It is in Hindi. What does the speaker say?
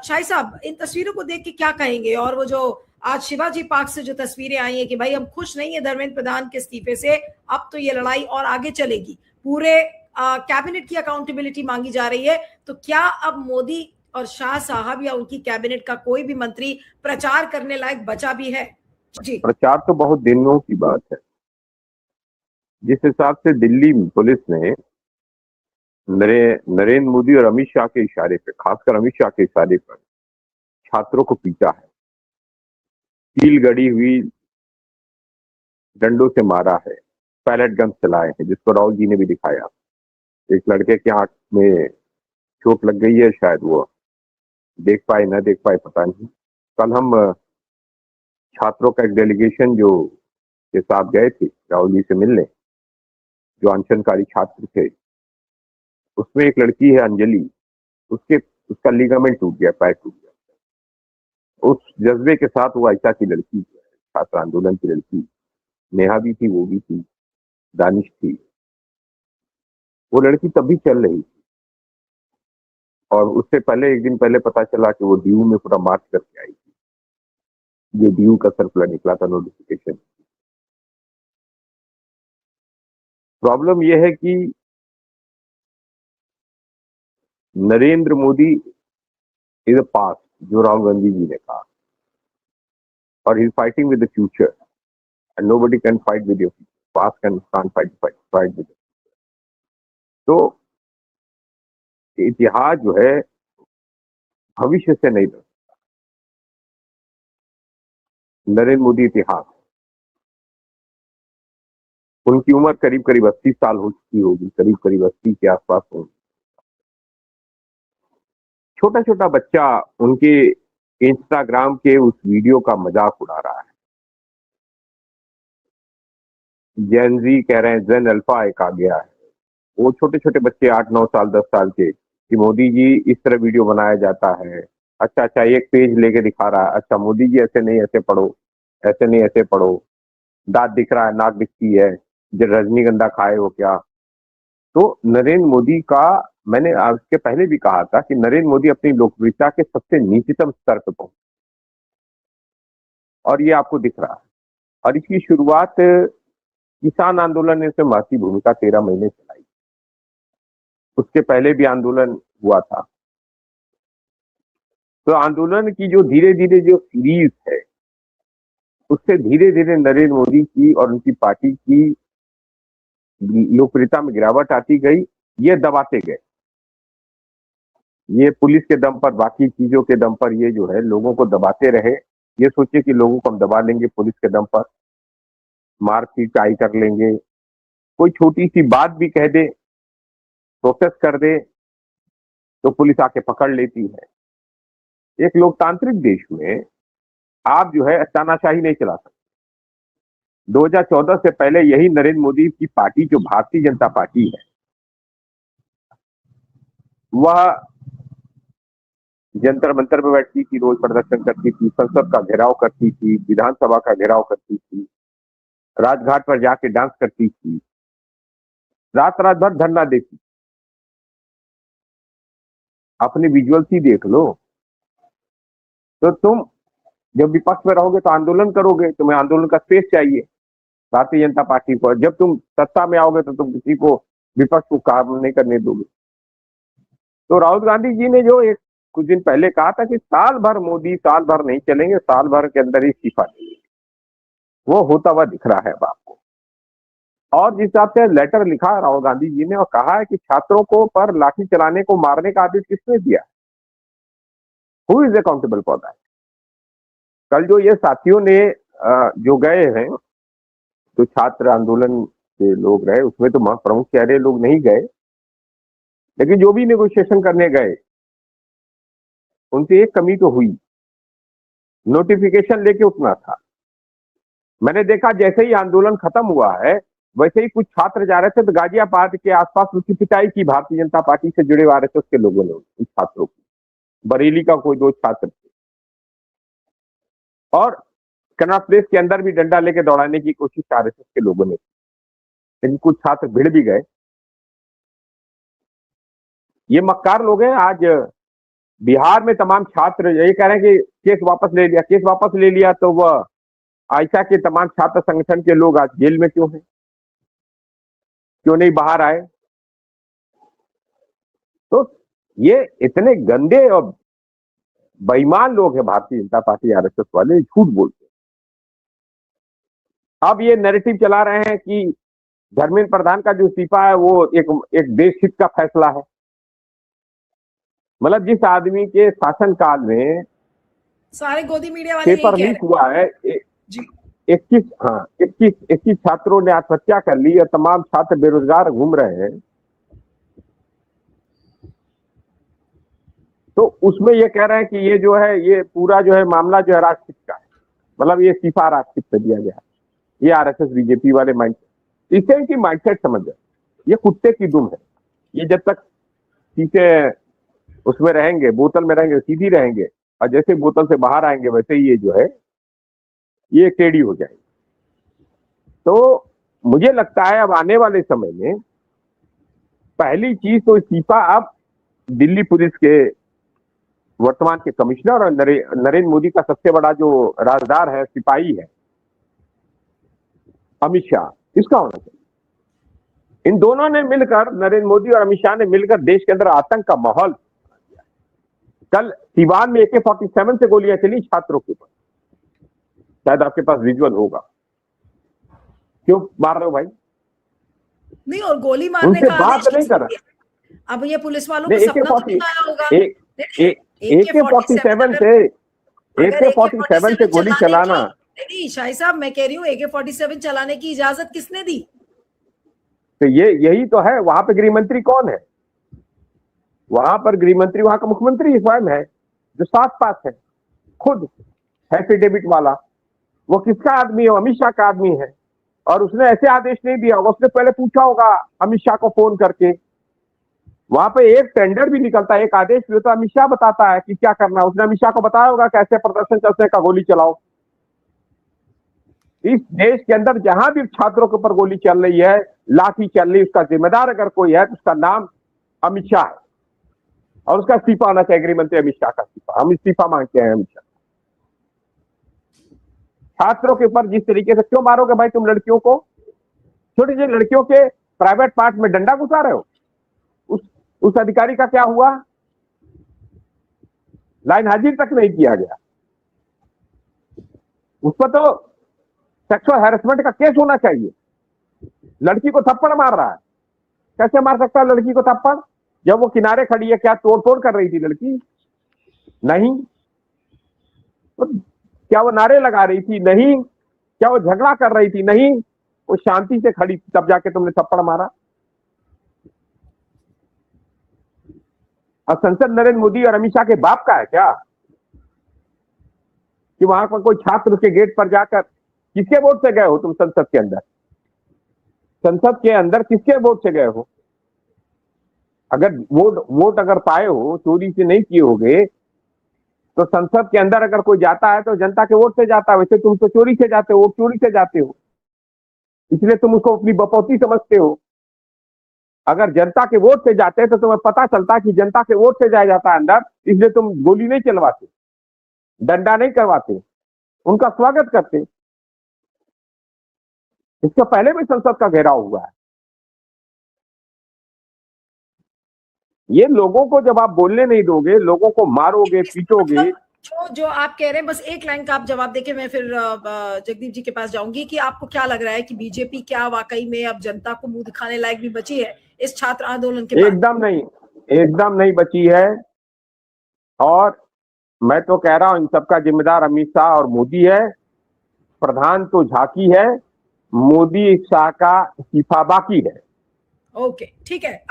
शाही साहब, इन तस्वीरों को देख के क्या कहेंगे? और वो जो आज शिवाजी पार्क से जो तस्वीरें आई हैं कि भाई हम खुश नहीं है धर्मेंद्र प्रधान के इस्तीफे से, अब तो ये लड़ाई और आगे चलेगी, पूरे कैबिनेट की अकाउंटेबिलिटी मांगी जा रही है, तो क्या अब मोदी और शाह साहब या उनकी कैबिनेट का कोई भी मंत्री प्रचार करने लायक बचा भी है? जी, प्रचार तो बहुत दिनों की बात है। जिस हिसाब से दिल्ली पुलिस ने नरेंद्र मोदी और अमित शाह के इशारे पे, खासकर अमित शाह के इशारे पर छात्रों को पीटा है, कील गड़ी हुई डंडों से मारा है, पैलेट गन चलाए हैं, जिसको राहुल जी ने भी दिखाया। एक लड़के के आंख में चोट लग गई है, शायद वो देख पाए ना देख पाए पता नहीं। कल हम छात्रों का एक डेलीगेशन जो के साथ गए थे राहुल जी से मिलने, जो अनशनकारी छात्र थे, उसमें एक लड़की है अंजलि, उसका लिगामेंट टूट गया, पैर टूट गया। उस जज्बे के साथ वो ऐसा की लड़की, छात्र आंदोलन की लड़की नेहा भी थी, वो भी थी, दानिश थी, वो लड़की तब भी चल रही थी। और उससे पहले एक दिन पहले पता चला कि वो डीयू में पूरा मार्च करके आई थी। ये डीयू का सर्कुलर निकला था, नोटिफिकेशन। प्रॉब्लम यह है कि Narendra Modi is a past, जो राहुल गांधी जी ने कहा, और he is fighting with the future and nobody can fight with your past, can fight with. तो इतिहास जो है भविष्य से नहीं बदलता। नरेंद्र मोदी इतिहास, उनकी उम्र करीब करीब 80 साल हो चुकी होगी, करीब करीब 80 के आसपास होगी। छोटा छोटा बच्चा उनके इंस्टाग्राम के उस वीडियो का मजाक उड़ा रहा है। जेन जी कह रहे हैं, जेन अल्फा एक आ गया है, वो छोटे छोटे बच्चे 8-9 साल 10 साल के, कि मोदी जी इस तरह वीडियो बनाया जाता है। अच्छा अच्छा, एक पेज लेके दिखा रहा है, अच्छा मोदी जी ऐसे नहीं ऐसे पढ़ो, ऐसे नहीं ऐसे पढ़ो, दांत दिख रहा है, नाक दिखती है, जो रजनीगंधा खाए हो क्या। तो नरेंद्र मोदी का, मैंने इसके पहले भी कहा था कि नरेंद्र मोदी अपनी लोकप्रियता के सबसे नीचतम स्तर पर पहुंचे, और ये आपको दिख रहा है। और इसकी शुरुआत किसान आंदोलन ने इसमें महत्वपूर्ण भूमिका 13 महीने चलाई। उसके पहले भी आंदोलन हुआ था। तो आंदोलन की जो धीरे धीरे जो सीरीज है, उससे धीरे धीरे नरेंद्र मोदी की और उनकी पार्टी की लोकप्रियता में गिरावट आती गई। ये दबाते गए, ये पुलिस के दम पर, बाकी चीजों के दम पर, ये जो है लोगों को दबाते रहे। ये सोचे कि लोगों को हम दबा लेंगे, पुलिस के दम पर मारपीट पिटाई कर लेंगे, कोई छोटी सी बात भी कह दे, प्रोटेस्ट कर दे, तो पुलिस आके पकड़ लेती है। एक लोकतांत्रिक देश में आप जो है तानाशाही नहीं चला सकते। 2014 से पहले यही नरेंद्र मोदी की पार्टी, जो भारतीय जनता पार्टी है, वह जंतर मंतर पर बैठती थी, रोज प्रदर्शन करती थी, संसद का घेराव करती थी, विधानसभा का घेराव करती थी, राजघाट पर जाके डांस करती थी, रात रात भर धरना देती। अपनी विजुअल्स ही देख लो। तो तुम जब विपक्ष में रहोगे तो आंदोलन करोगे, तुम्हें आंदोलन का स्पेस चाहिए भारतीय जनता पार्टी को। जब तुम सत्ता में आओगे तो तुम किसी को, विपक्ष को काम नहीं करने दोगे। तो राहुल गांधी जी ने जो एक कुछ दिन पहले कहा था कि साल भर मोदी, साल भर नहीं चलेंगे, साल भर के अंदर ही इस्तीफा देंगे, वो होता हुआ दिख रहा है अब आपको। और जिस हिसाब से लेटर लिखा राहुल गांधी जी ने और कहा है कि छात्रों को पर लाठी चलाने को, मारने का आदेश किसने दिया, who is accountable for that. कल जो ये साथियों ने जो गए हैं, जो छात्र आंदोलन के लोग रहे, उसमें तो प्रमुख चेहरे लोग नहीं गए, लेकिन जो भी नेगोशिएशन करने गए उनसे एक कमी तो हुई, नोटिफिकेशन लेके उठना था। मैंने देखा जैसे ही आंदोलन खत्म हुआ है, वैसे ही कुछ छात्र जा रहे थे, तो गाजियाबाद के आसपास उनकी पिटाई की भारतीय जनता पार्टी से जुड़े आ रहे थे उसके लोगों ने, उन छात्रों की। बरेली का कोई 2 छात्र थे, और कनॉट प्लेस के अंदर भी डंडा लेके दौड़ाने की कोशिश कर रहे थे उसके लोगों ने, लेकिन कुछ छात्र भिड़ भी गए। ये मक्कार लोग हैं। आज बिहार में तमाम छात्र ये कह रहे हैं कि केस वापस ले लिया, केस वापस ले लिया तो वह आयशा के तमाम छात्र संगठन के लोग आज जेल में क्यों हैं, क्यों नहीं बाहर आए? तो ये इतने गंदे और बेईमान लोग हैं भारतीय जनता पार्टी आरएसएस वाले, झूठ बोलते हैं। अब ये नैरेटिव चला रहे हैं कि धर्मेंद्र प्रधान का जो इस्तीफा है वो एक देश हित का फैसला है। मतलब जिस आदमी के शासनकाल में सारे गोदी मीडिया वाले पेपर लीक हुआ है, 21 छात्रों ने आत्महत्या कर ली और तमाम छात्र बेरोजगार घूम रहे हैं, तो उसमें ये कह रहे हैं कि ये जो है ये पूरा जो है मामला जो है राजनीति का है। मतलब ये इस्तीफा राजनीति पे दिया गया, ये आरएसएस बीजेपी वाले माइंडसेट, इससे इनकी माइंडसेट समझ जाए, ये कुत्ते की दुम है। ये जब तक सीधे उसमें रहेंगे, बोतल में रहेंगे, सीधी रहेंगे, और जैसे बोतल से बाहर आएंगे वैसे ही ये जो है ये टेढ़ी हो जाएगी। तो मुझे लगता है अब आने वाले समय में पहली चीज तो इस्तीफा अब दिल्ली पुलिस के वर्तमान के कमिश्नर और नरेंद्र मोदी का सबसे बड़ा जो राजदार है, सिपाही है, अमित शाह, इसका होना चाहिए। इन दोनों ने मिलकर, नरेंद्र मोदी और अमित शाह ने मिलकर देश के अंदर आतंक का माहौल। कल सीवान में AK-47 से गोलियां चली छात्रों के ऊपर, शायद आपके पास विजुअल होगा। क्यों मार रहे हो भाई? नहीं, और गोली मारने का बात नहीं कर रहा। अब ये पुलिस वालों को सपना तो नहीं आया होगा। AK-47 से गोली चलाना। नहीं शाही साहब, मैं कह रही हूँ AK-47 चलाने की इजाजत किसने दी? तो यही तो है। वहां पे गृह मंत्री कौन है? वहां पर गृह मंत्री वहां का मुख्यमंत्री स्वयं है, जो साथ पास है, खुद एफिडेविट वाला। वो किसका आदमी है? अमित शाह का आदमी है। और उसने ऐसे आदेश नहीं दिया होगा, उसने पहले पूछा होगा अमित शाह को फोन करके। वहां पे एक टेंडर भी निकलता है, एक आदेश भी होता है, अमित शाह बताता है कि क्या करना है। उसने अमित शाह को बताया होगा कैसे प्रदर्शन चलने का, गोली चलाओ। इस देश के अंदर जहां भी छात्रों के ऊपर गोली चल रही है, लाठी चल रही है, उसका जिम्मेदार अगर कोई है तो उसका नाम अमित शाह है, और उसका इस्तीफा आना चाहिए, गृह मंत्री अमित शाह का इस्तीफा। हम इस्तीफा मांगते हैं अमित शाह। छात्रों के ऊपर जिस तरीके से क्यों मारोगे भाई तुम लड़कियों को? छोटी छोटी लड़कियों के प्राइवेट पार्ट में डंडा घुसा रहे हो। उस अधिकारी का क्या हुआ? लाइन हाजिर तक नहीं किया गया। उस पर तो सेक्सुअल हैरेसमेंट का केस होना चाहिए। लड़की को थप्पड़ मार रहा है, कैसे मार सकता है लड़की को थप्पड़? जब वो किनारे खड़ी है, क्या तोड़ कर रही थी लड़की? नहीं। तो क्या वो नारे लगा रही थी? नहीं। क्या वो झगड़ा कर रही थी? नहीं। वो शांति से खड़ी थी, तब जाके तुमने थप्पड़ मारा। और संसद नरेंद्र मोदी और अमित शाह के बाप का है क्या कि वहां पर कोई छात्र उसके गेट पर जाकर, किसके वोट से गए हो तुम संसद के अंदर? संसद के अंदर किसके वोट से गए हो? अगर वोट अगर पाए हो, चोरी से नहीं किए होगे, तो संसद के अंदर अगर कोई जाता है तो जनता के वोट से जाता है। वैसे तुम तो चोरी से जाते हो, वोट चोरी से जाते हो, इसलिए तुम उसको अपनी बपौती समझते हो। अगर जनता के वोट से जाते हैं तो तुम्हें पता चलता कि जनता के वोट से जाया जाता है अंदर, इसलिए तुम गोली नहीं चलवाते, डंडा नहीं करवाते, उनका स्वागत करते। इसका पहले भी संसद का घेराव हुआ है। ये लोगों को जब आप बोलने नहीं दोगे, लोगों को मारोगे, पीटोगे। जो आप कह रहे हैं, बस एक लाइन का आप जवाब देके मैं फिर जगदीप जी के पास जाऊंगी कि आपको क्या लग रहा है कि बीजेपी क्या वाकई में अब जनता को मुंह दिखाने लायक भी बची है इस छात्र आंदोलन के बाद? एकदम नहीं बची है। और मैं तो कह रहा हूं इन सबका जिम्मेदार अमित शाह और मोदी है। प्रधान तो झांकी है, मोदी शाह का इस्तीफा बाकी है। ओके, ठीक है।